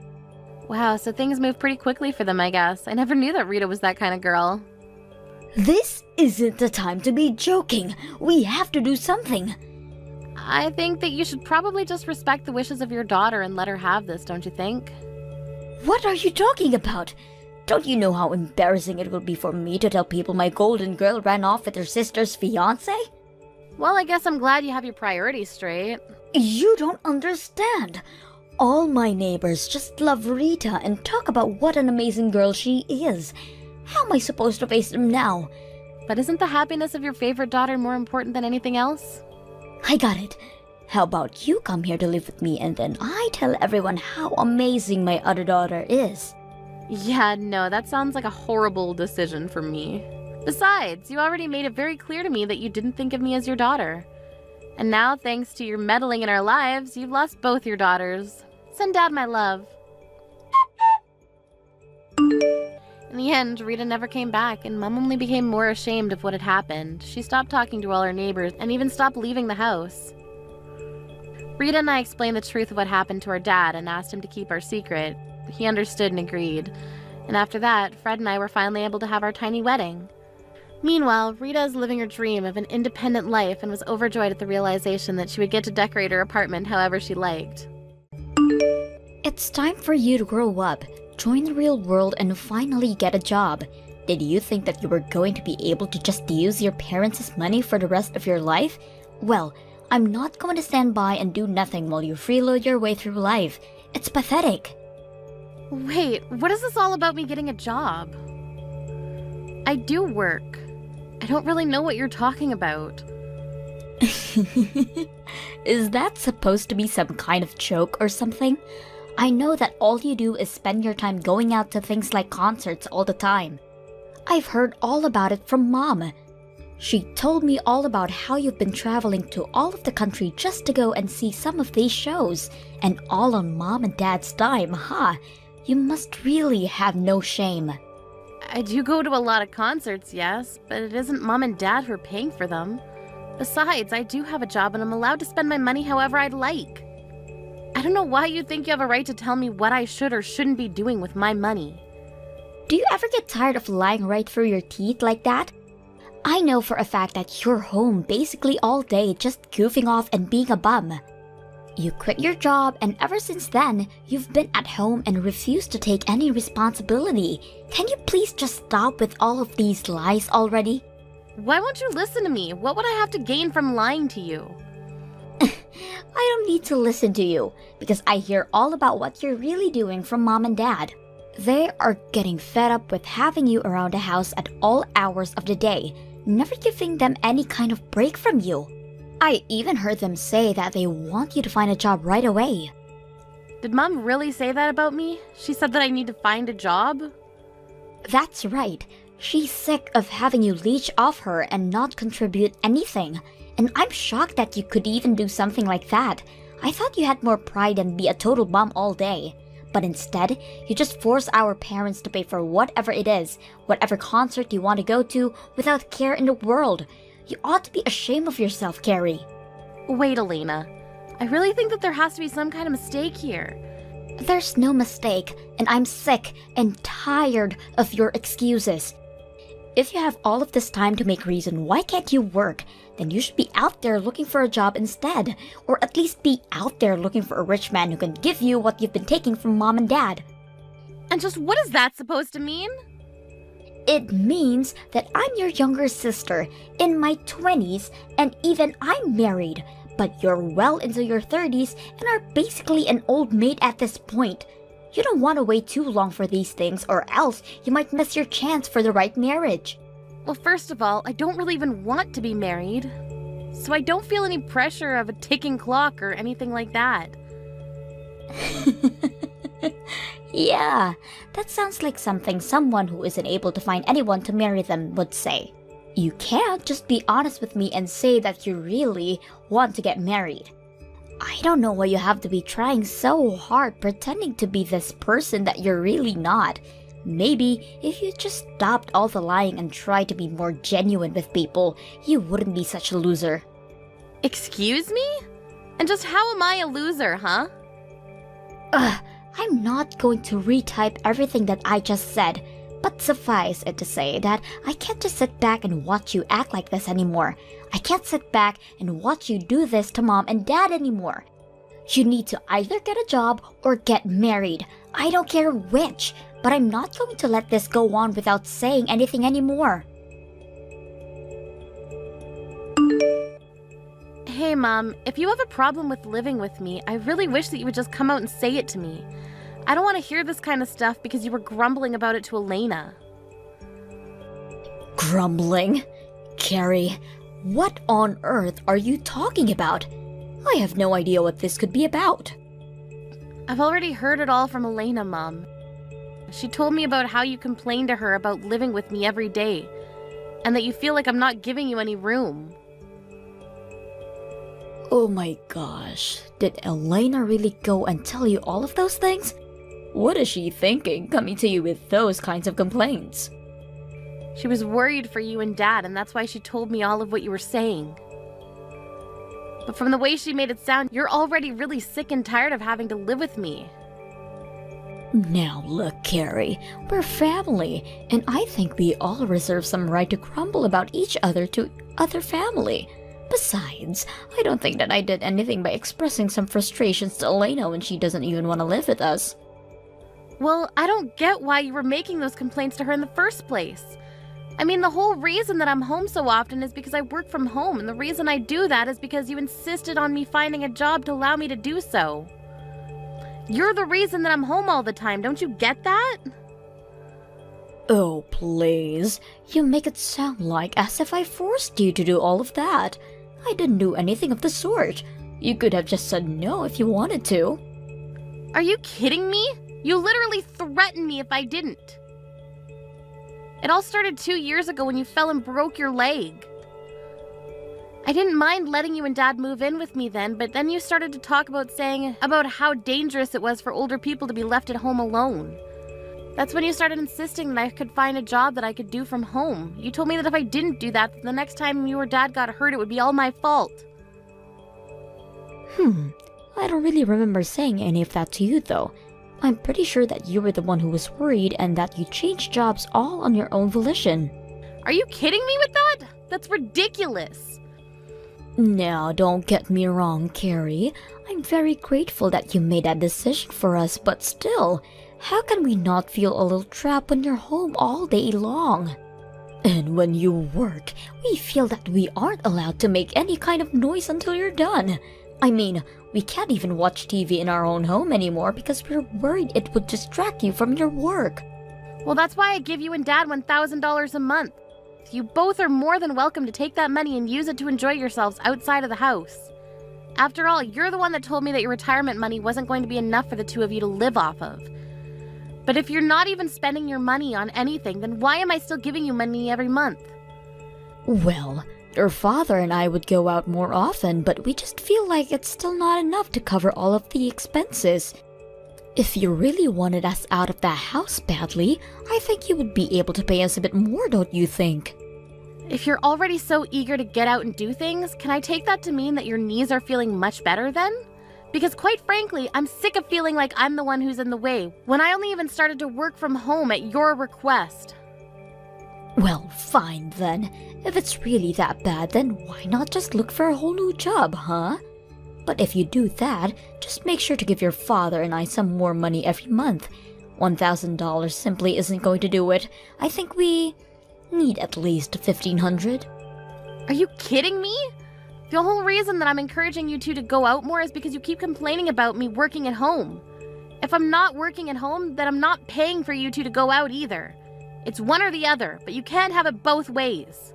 Wow, so things moved pretty quickly for them, I guess. I never knew that Rita was that kind of girl. This isn't the time to be joking. We have to do something. I think that you should probably just respect the wishes of your daughter and let her have this, don't you think? What are you talking about? Don't you know how embarrassing it will be for me to tell people my golden girl ran off with her sister's fiancé? Well, I guess I'm glad you have your priorities straight. You don't understand. All my neighbors just love Rita and talk about what an amazing girl she is. How am I supposed to face them now? But isn't the happiness of your favorite daughter more important than anything else? I got it. How about you come here to live with me and then I tell everyone how amazing my other daughter is? Yeah, no, that sounds like a horrible decision for me. Besides, you already made it very clear to me that you didn't think of me as your daughter. And now, thanks to your meddling in our lives, you've lost both your daughters. Send Dad my love. In the end, Rita never came back, and Mom only became more ashamed of what had happened. She stopped talking to all her neighbors and even stopped leaving the house. Rita and I explained the truth of what happened to our dad and asked him to keep our secret. He understood and agreed. And after that, Fred and I were finally able to have our tiny wedding. Meanwhile, Rita is living her dream of an independent life and was overjoyed at the realization that she would get to decorate her apartment however she liked. It's time for you to grow up, join the real world, and finally get a job. Did you think that you were going to be able to just use your parents' money for the rest of your life? Well, I'm not going to stand by and do nothing while you freeload your way through life. It's pathetic. Wait, what is this all about me getting a job? I do work. I don't really know what you're talking about. Is that supposed to be some kind of joke or something? I know that all you do is spend your time going out to things like concerts all the time. I've heard all about it from Mom. She told me all about how you've been traveling to all of the country just to go and see some of these shows. And all on Mom and Dad's dime, huh? You must really have no shame. I do go to a lot of concerts, yes, but it isn't Mom and Dad who are paying for them. Besides, I do have a job and I'm allowed to spend my money however I'd like. I don't know why you think you have a right to tell me what I should or shouldn't be doing with my money. Do you ever get tired of lying right through your teeth like that? I know for a fact that you're home basically all day just goofing off and being a bum. You quit your job and ever since then, you've been at home and refused to take any responsibility. Can you please just stop with all of these lies already? Why won't you listen to me? What would I have to gain from lying to you? I don't need to listen to you because I hear all about what you're really doing from Mom and Dad. They are getting fed up with having you around the house at all hours of the day, never giving them any kind of break from you. I even heard them say that they want you to find a job right away. Did Mom really say that about me? She said that I need to find a job? That's right. She's sick of having you leech off her and not contribute anything. And I'm shocked that you could even do something like that. I thought you had more pride than be a total bum all day. But instead, you just force our parents to pay for whatever it is, whatever concert you want to go to, without care in the world. You ought to be ashamed of yourself, Carrie. Wait, Elena. I really think that there has to be some kind of mistake here. There's no mistake, and I'm sick and tired of your excuses. If you have all of this time to make reason why can't you work, then you should be out there looking for a job instead, or at least be out there looking for a rich man who can give you what you've been taking from mom and dad. And just what is that supposed to mean? It means that I'm your younger sister, in my 20s, and even I'm married, but you're well into your 30s and are basically an old maid at this point. You don't want to wait too long for these things, or else you might miss your chance for the right marriage. Well, first of all, I don't really even want to be married. So I don't feel any pressure of a ticking clock or anything like that. Yeah, that sounds like something someone who isn't able to find anyone to marry them would say. You can't just be honest with me and say that you really want to get married. I don't know why you have to be trying so hard pretending to be this person that you're really not. Maybe if you just stopped all the lying and tried to be more genuine with people, you wouldn't be such a loser. Excuse me? And just how am I a loser, huh? I'm not going to retype everything that I just said, but suffice it to say that I can't just sit back and watch you act like this anymore. I can't sit back and watch you do this to mom and dad anymore. You need to either get a job or get married. I don't care which, but I'm not going to let this go on without saying anything anymore. Hey, Mom, if you have a problem with living with me, I really wish that you would just come out and say it to me. I don't want to hear this kind of stuff because you were grumbling about it to Elena. Grumbling? Carrie, what on earth are you talking about? I have no idea what this could be about. I've already heard it all from Elena, Mom. She told me about how you complain to her about living with me every day, and that you feel like I'm not giving you any room. Oh my gosh, did Elena really go and tell you all of those things? What is she thinking coming to you with those kinds of complaints? She was worried for you and Dad, and that's why she told me all of what you were saying. But from the way she made it sound, you're already really sick and tired of having to live with me. Now look, Carrie, we're family, and I think we all reserve some right to grumble about each other to other family. Besides, I don't think that I did anything by expressing some frustrations to Elena when she doesn't even want to live with us. Well, I don't get why you were making those complaints to her in the first place. I mean, the whole reason that I'm home so often is because I work from home, and the reason I do that is because you insisted on me finding a job to allow me to do so. You're the reason that I'm home all the time, don't you get that? Oh, please. You make it sound like as if I forced you to do all of that. I didn't do anything of the sort. You could have just said no if you wanted to. Are you kidding me? You literally threatened me if I didn't. It all started 2 years ago when you fell and broke your leg. I didn't mind letting you and Dad move in with me then, but then you started to talk about how dangerous it was for older people to be left at home alone. That's when you started insisting that I could find a job that I could do from home. You told me that if I didn't do that, the next time you or Dad got hurt, it would be all my fault. I don't really remember saying any of that to you, though. I'm pretty sure that you were the one who was worried and that you changed jobs all on your own volition. Are you kidding me with that? That's ridiculous. Now, don't get me wrong, Carrie. I'm very grateful that you made that decision for us, but still, how can we not feel a little trapped when you're home all day long? And when you work, we feel that we aren't allowed to make any kind of noise until you're done. I mean, we can't even watch TV in our own home anymore because we're worried it would distract you from your work. Well, that's why I give you and Dad $1,000 a month. You both are more than welcome to take that money and use it to enjoy yourselves outside of the house. After all, you're the one that told me that your retirement money wasn't going to be enough for the two of you to live off of. But if you're not even spending your money on anything, then why am I still giving you money every month? Well, your father and I would go out more often, but we just feel like it's still not enough to cover all of the expenses. If you really wanted us out of that house badly, I think you would be able to pay us a bit more, don't you think? If you're already so eager to get out and do things, can I take that to mean that your knees are feeling much better then? Because quite frankly, I'm sick of feeling like I'm the one who's in the way, when I only even started to work from home at your request. Well, fine then. If it's really that bad, then why not just look for a whole new job, huh? But if you do that, just make sure to give your father and I some more money every month. $1,000 simply isn't going to do it. I think we need at least $1,500. Are you kidding me? The whole reason that I'm encouraging you two to go out more is because you keep complaining about me working at home. If I'm not working at home, then I'm not paying for you two to go out either. It's one or the other, but you can't have it both ways.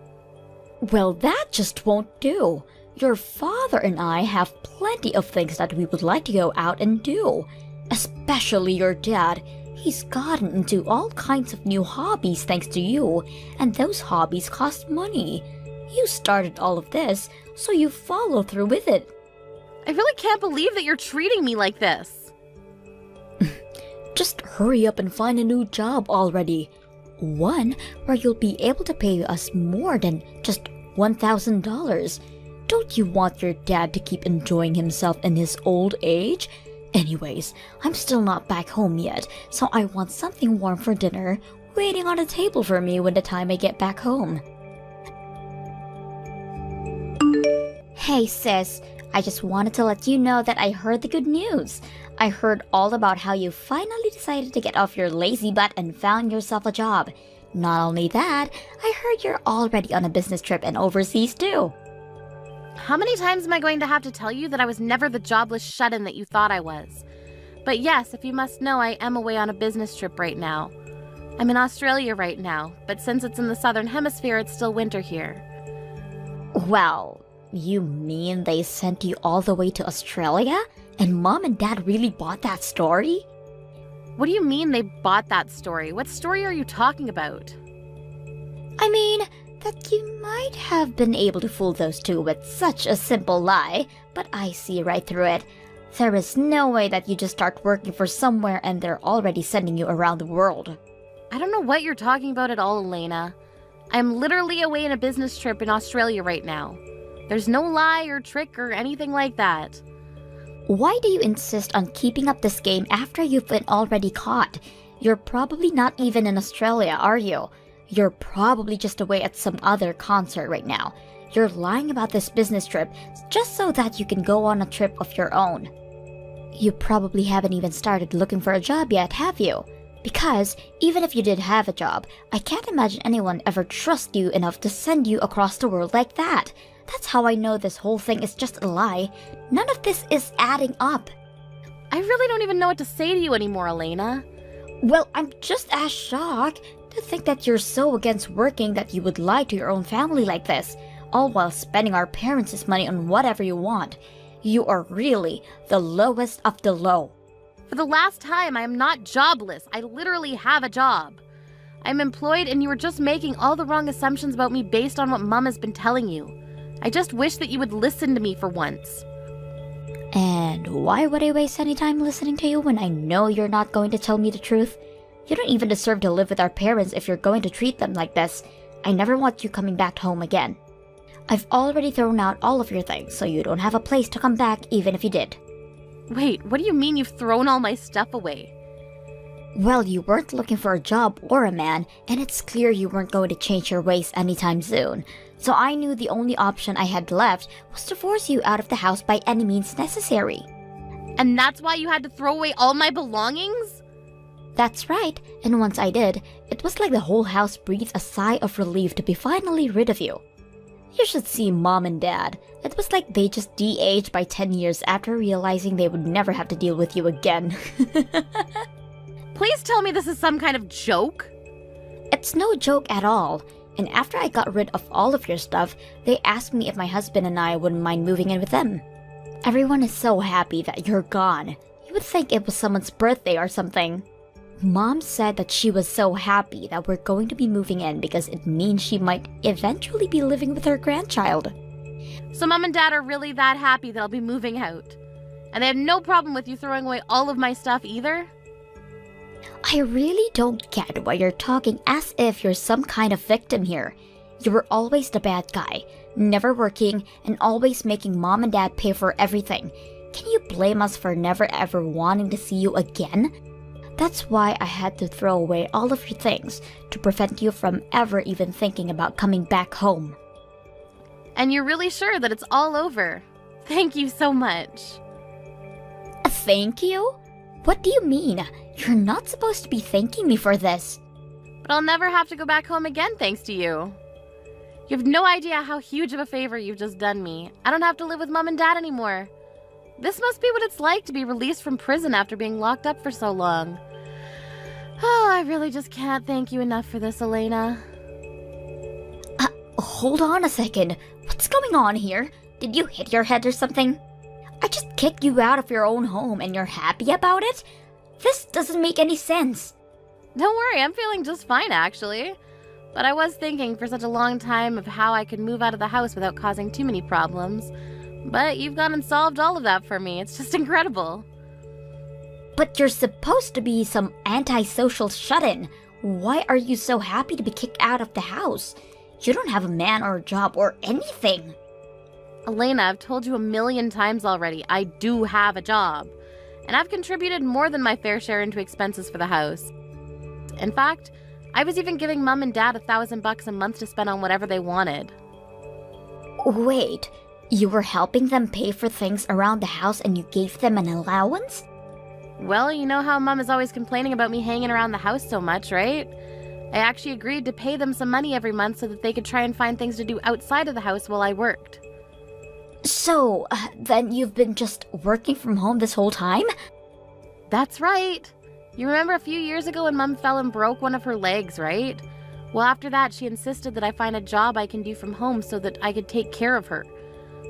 Well, that just won't do. Your father and I have plenty of things that we would like to go out and do. Especially your dad. He's gotten into all kinds of new hobbies thanks to you, and those hobbies cost money. You started all of this, so you follow through with it. I really can't believe that you're treating me like this. Just hurry up and find a new job already. One where you'll be able to pay us more than just $1,000. Don't you want your dad to keep enjoying himself in his old age? Anyways, I'm still not back home yet, so I want something warm for dinner waiting on the table for me when the time I get back home. Hey sis, I just wanted to let you know that I heard the good news. I heard all about how you finally decided to get off your lazy butt and found yourself a job. Not only that, I heard you're already on a business trip and overseas too. How many times am I going to have to tell you that I was never the jobless shut-in that you thought I was? But yes, if you must know, I am away on a business trip right now. I'm in Australia right now, but since it's in the southern hemisphere, it's still winter here. Well, you mean they sent you all the way to Australia? And Mom and Dad really bought that story? What do you mean they bought that story? What story are you talking about? I mean, that you might have been able to fool those two with such a simple lie, but I see right through it. There is no way that you just start working for somewhere and they're already sending you around the world. I don't know what you're talking about at all, Elena. I'm literally away on a business trip in Australia right now. There's no lie or trick or anything like that. Why do you insist on keeping up this game after you've been already caught? You're probably not even in Australia, are you? You're probably just away at some other concert right now. You're lying about this business trip just so that you can go on a trip of your own. You probably haven't even started looking for a job yet, have you? Because even if you did have a job, I can't imagine anyone ever trust you enough to send you across the world like that. That's how I know this whole thing is just a lie. None of this is adding up. I really don't even know what to say to you anymore, Elena. Well, I'm just as shocked to think that you're so against working that you would lie to your own family like this, all while spending our parents' money on whatever you want. You are really the lowest of the low. For the last time, I am not jobless. I literally have a job. I'm employed and you are just making all the wrong assumptions about me based on what Mom has been telling you. I just wish that you would listen to me for once. And why would I waste any time listening to you when I know you're not going to tell me the truth? You don't even deserve to live with our parents if you're going to treat them like this. I never want you coming back home again. I've already thrown out all of your things, so you don't have a place to come back even if you did. Wait, what do you mean you've thrown all my stuff away? Well, you weren't looking for a job or a man, and it's clear you weren't going to change your ways anytime soon. So I knew the only option I had left was to force you out of the house by any means necessary. And that's why you had to throw away all my belongings? That's right, and once I did, it was like the whole house breathed a sigh of relief to be finally rid of you. You should see Mom and Dad. It was like they just de-aged by 10 years after realizing they would never have to deal with you again. Please tell me this is some kind of joke. It's no joke at all. And after I got rid of all of your stuff, they asked me if my husband and I wouldn't mind moving in with them. Everyone is so happy that you're gone. You would think it was someone's birthday or something. Mom said that she was so happy that we're going to be moving in because it means she might eventually be living with her grandchild. So Mom and Dad are really that happy that I'll be moving out. And they had no problem with you throwing away all of my stuff either? I really don't get why you're talking as if you're some kind of victim here. You were always the bad guy, never working, and always making Mom and Dad pay for everything. Can you blame us for never ever wanting to see you again? That's why I had to throw away all of your things to prevent you from ever even thinking about coming back home. And you're really sure that it's all over? Thank you so much. Thank you? What do you mean? You're not supposed to be thanking me for this. But I'll never have to go back home again thanks to you. You have no idea how huge of a favor you've just done me. I don't have to live with Mom and Dad anymore. This must be what it's like to be released from prison after being locked up for so long. Oh, I really just can't thank you enough for this, Elena. Hold on a second. What's going on here? Did you hit your head or something? I just kicked you out of your own home and you're happy about it? This doesn't make any sense. Don't worry, I'm feeling just fine actually. But I was thinking for such a long time of how I could move out of the house without causing too many problems. But you've gone and solved all of that for me. It's just incredible. But you're supposed to be some antisocial shut-in. Why are you so happy to be kicked out of the house? You don't have a man or a job or anything. Elena, I've told you 1,000,000 times already, I do have a job. And I've contributed more than my fair share into expenses for the house. In fact, I was even giving Mom and Dad $1,000 a month to spend on whatever they wanted. Wait, you were helping them pay for things around the house and you gave them an allowance? Well, you know how Mom is always complaining about me hanging around the house so much, right? I actually agreed to pay them some money every month so that they could try and find things to do outside of the house while I worked. So, then you've been just working from home this whole time? That's right. You remember a few years ago when Mom fell and broke one of her legs, right? Well, after that, she insisted that I find a job I can do from home so that I could take care of her.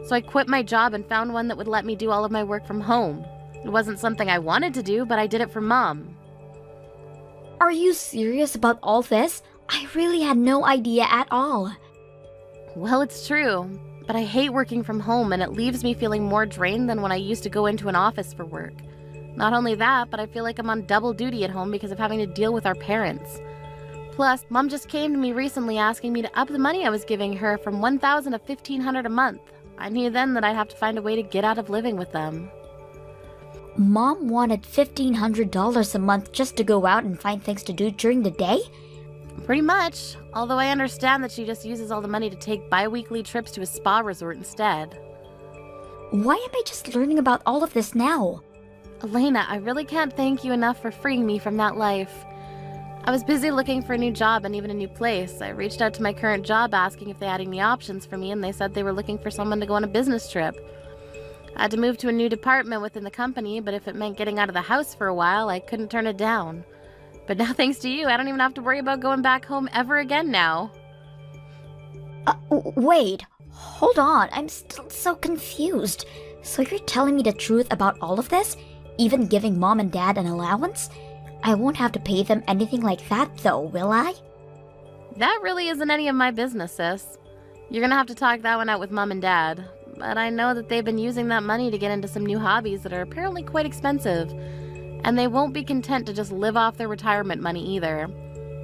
So I quit my job and found one that would let me do all of my work from home. It wasn't something I wanted to do, but I did it for Mom. Are you serious about all this? I really had no idea at all. Well, it's true, but I hate working from home and it leaves me feeling more drained than when I used to go into an office for work. Not only that, but I feel like I'm on double duty at home because of having to deal with our parents. Plus, Mom just came to me recently asking me to up the money I was giving her from $1,000 to $1,500 a month. I knew then that I'd have to find a way to get out of living with them. Mom wanted $1,500 a month just to go out and find things to do during the day? Pretty much, although I understand that she just uses all the money to take bi-weekly trips to a spa resort instead. Why am I just learning about all of this now? Elena, I really can't thank you enough for freeing me from that life. I was busy looking for a new job and even a new place. I reached out to my current job asking if they had any options for me, and they said they were looking for someone to go on a business trip. I had to move to a new department within the company, but if it meant getting out of the house for a while, I couldn't turn it down. But now thanks to you, I don't even have to worry about going back home ever again now. Wait, hold on, I'm still so confused. So you're telling me the truth about all of this? Even giving Mom and Dad an allowance? I won't have to pay them anything like that though, will I? That really isn't any of my business, sis. You're gonna have to talk that one out with Mom and Dad. But I know that they've been using that money to get into some new hobbies that are apparently quite expensive. And they won't be content to just live off their retirement money either.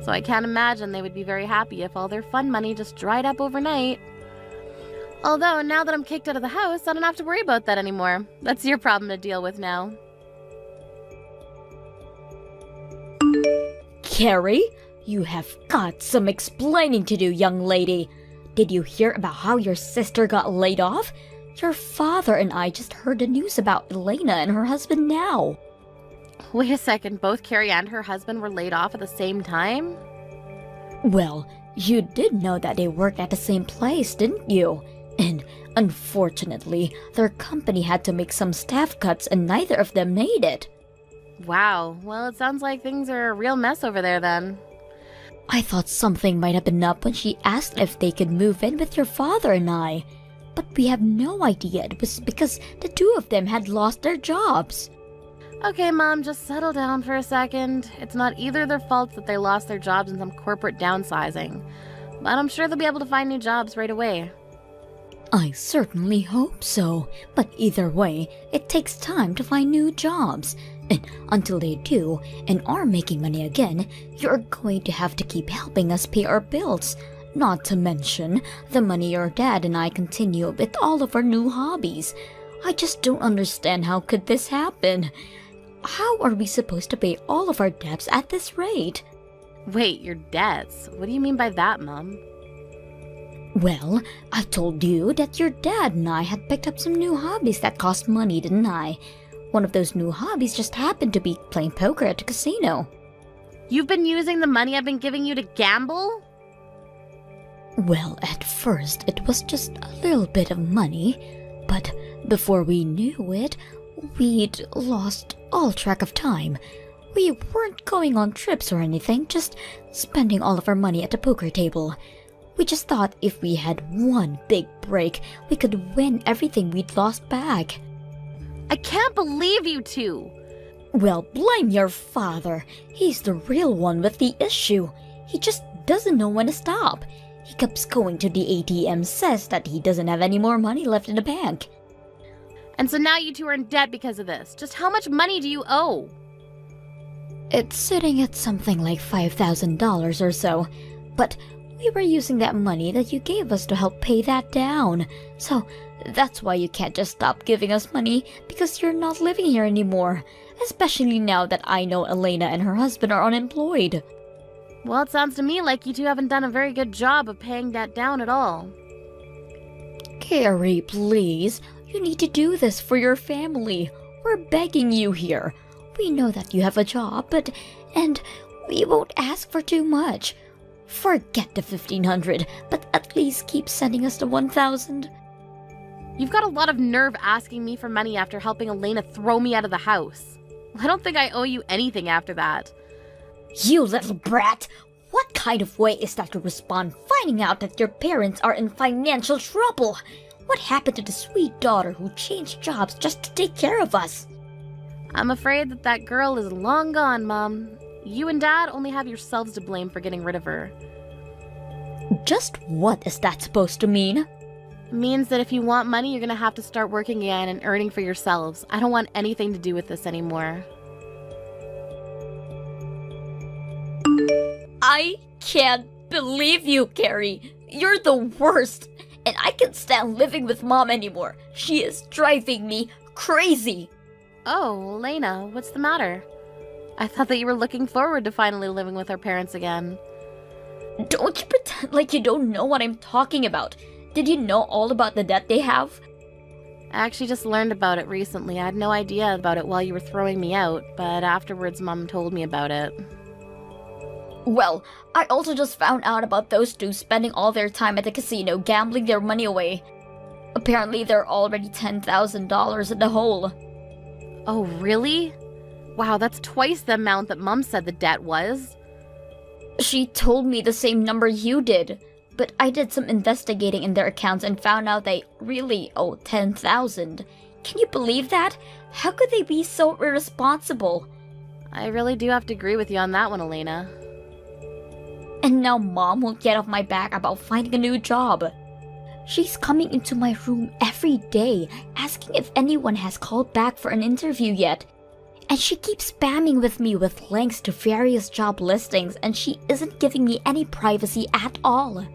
So I can't imagine they would be very happy if all their fun money just dried up overnight. Although, now that I'm kicked out of the house, I don't have to worry about that anymore. That's your problem to deal with now. Carrie, you have got some explaining to do, young lady. Did you hear about how your sister got laid off? Your father and I just heard the news about Elena and her husband now. Wait a second, both Carrie and her husband were laid off at the same time? Well, you did know that they worked at the same place, didn't you? And unfortunately, their company had to make some staff cuts and neither of them made it. Wow, well it sounds like things are a real mess over there then. I thought something might have been up when she asked if they could move in with your father and I. But we have no idea it was because the two of them had lost their jobs. Okay, Mom, just settle down for a second. It's not either their fault that they lost their jobs in some corporate downsizing. But I'm sure they'll be able to find new jobs right away. I certainly hope so, but either way, it takes time to find new jobs. And until they do, and are making money again, you're going to have to keep helping us pay our bills. Not to mention the money your dad and I continue with all of our new hobbies. I just don't understand how could this happen. How are we supposed to pay all of our debts at this rate? Wait, your debts? What do you mean by that, Mom? Well, I told you that your dad and I had picked up some new hobbies that cost money, didn't I? One of those new hobbies just happened to be playing poker at the casino. You've been using the money I've been giving you to gamble? Well, at first it was just a little bit of money, but before we knew it, we'd lost all track of time. We weren't going on trips or anything, just spending all of our money at the poker table. We just thought if we had one big break, we could win everything we'd lost back. I can't believe you two! Well, blame your father. He's the real one with the issue. He just doesn't know when to stop. He keeps going to the ATM, says that he doesn't have any more money left in the bank. And so now you two are in debt because of this. Just how much money do you owe? It's sitting at something like $5,000 or so, but we were using that money that you gave us to help pay that down. So that's why you can't just stop giving us money, because you're not living here anymore. Especially now that I know Elena and her husband are unemployed. Well, it sounds to me like you two haven't done a very good job of paying that down at all. Carrie, please. You need to do this for your family. We're begging you here. We know that you have a job, and we won't ask for too much. Forget the $1,500, but at least keep sending us the $1,000. You've got a lot of nerve asking me for money after helping Elena throw me out of the house. I don't think I owe you anything after that. You little brat! What kind of way is that to respond finding out that your parents are in financial trouble? What happened to the sweet daughter who changed jobs just to take care of us? I'm afraid that girl is long gone, Mom. You and Dad only have yourselves to blame for getting rid of her. Just what is that supposed to mean? It means that if you want money, you're gonna have to start working again and earning for yourselves. I don't want anything to do with this anymore. I can't believe you, Carrie. You're the worst. And I can't stand living with Mom anymore. She is driving me crazy. Oh, Elena, what's the matter? I thought that you were looking forward to finally living with our parents again. Don't you pretend like you don't know what I'm talking about. Did you know all about the debt they have? I actually just learned about it recently. I had no idea about it while you were throwing me out, but afterwards Mom told me about it. Well, I also just found out about those two spending all their time at the casino gambling their money away. Apparently they're already $10,000 in the hole. Oh, really? Wow, that's twice the amount that Mom said the debt was. She told me the same number you did, but I did some investigating in their accounts and found out they really owe $10,000. Can you believe that? How could they be so irresponsible? I really do have to agree with you on that one, Elena. And now Mom won't get off my back about finding a new job. She's coming into my room every day, asking if anyone has called back for an interview yet. And she keeps spamming with me with links to various job listings, and she isn't giving me any privacy at all.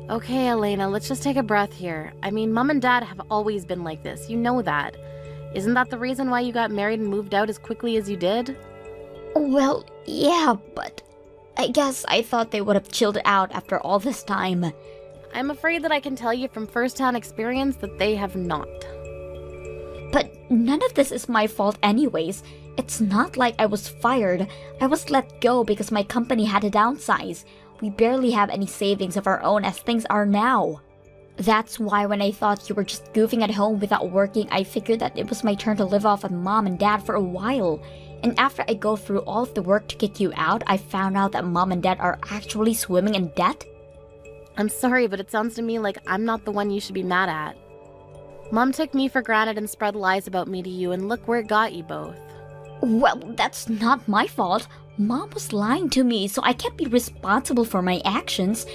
Okay, Elena, let's just take a breath here. I mean, Mom and Dad have always been like this. You know that. Isn't that the reason why you got married and moved out as quickly as you did? Well, yeah, but I guess I thought they would have chilled out after all this time. I'm afraid that I can tell you from first-hand experience that they have not. But none of this is my fault anyways. It's not like I was fired. I was let go because my company had to downsize. We barely have any savings of our own as things are now. That's why when I thought you were just goofing at home without working, I figured that it was my turn to live off of Mom and Dad for a while. And after I go through all of the work to kick you out, I found out that Mom and Dad are actually swimming in debt. I'm sorry, but it sounds to me like I'm not the one you should be mad at. Mom took me for granted and spread lies about me to you, and look where it got you both. Well, that's not my fault. Mom was lying to me, so I can't be responsible for my actions.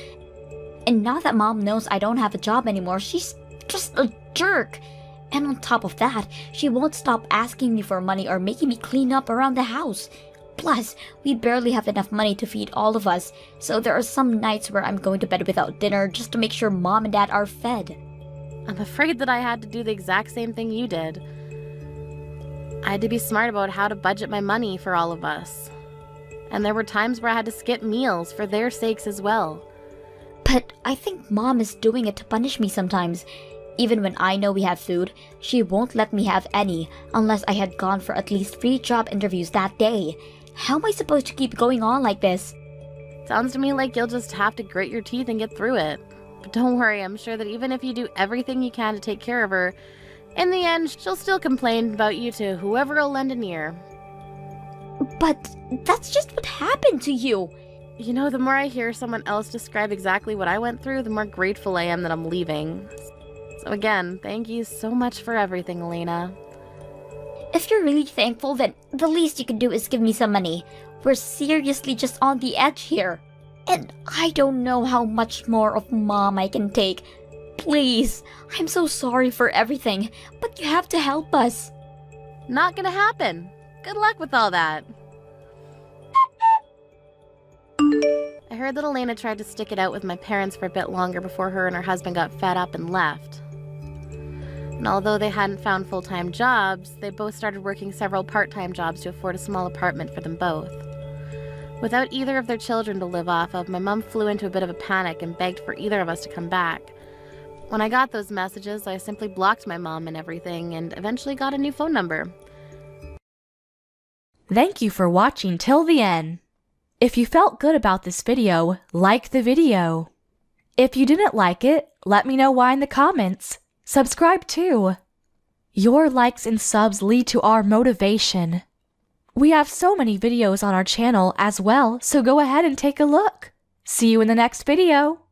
And now that Mom knows I don't have a job anymore, she's just a jerk. And on top of that, she won't stop asking me for money or making me clean up around the house. Plus, we barely have enough money to feed all of us, so there are some nights where I'm going to bed without dinner just to make sure Mom and Dad are fed. I'm afraid that I had to do the exact same thing you did. I had to be smart about how to budget my money for all of us. And there were times where I had to skip meals for their sakes as well. But I think Mom is doing it to punish me sometimes. Even when I know we have food, she won't let me have any unless I had gone for at least 3 job interviews that day. How am I supposed to keep going on like this? Sounds to me like you'll just have to grit your teeth and get through it. But don't worry, I'm sure that even if you do everything you can to take care of her, in the end, she'll still complain about you to whoever will lend an ear. But that's just what happened to you. You know, the more I hear someone else describe exactly what I went through, the more grateful I am that I'm leaving. So again, thank you so much for everything, Elena. If you're really thankful, then the least you can do is give me some money. We're seriously just on the edge here. And I don't know how much more of Mom I can take. Please, I'm so sorry for everything, but you have to help us. Not gonna happen. Good luck with all that. I heard that Elena tried to stick it out with my parents for a bit longer before her and her husband got fed up and left. And although they hadn't found full-time jobs, they both started working several part-time jobs to afford a small apartment for them both. Without either of their children to live off of, my mom flew into a bit of a panic and begged for either of us to come back. When I got those messages, I simply blocked my mom and everything and eventually got a new phone number. Thank you for watching till the end. If you felt good about this video, like the video. If you didn't like it, let me know why in the comments. Subscribe too. Your likes and subs lead to our motivation. We have so many videos on our channel as well, so go ahead and take a look. See you in the next video.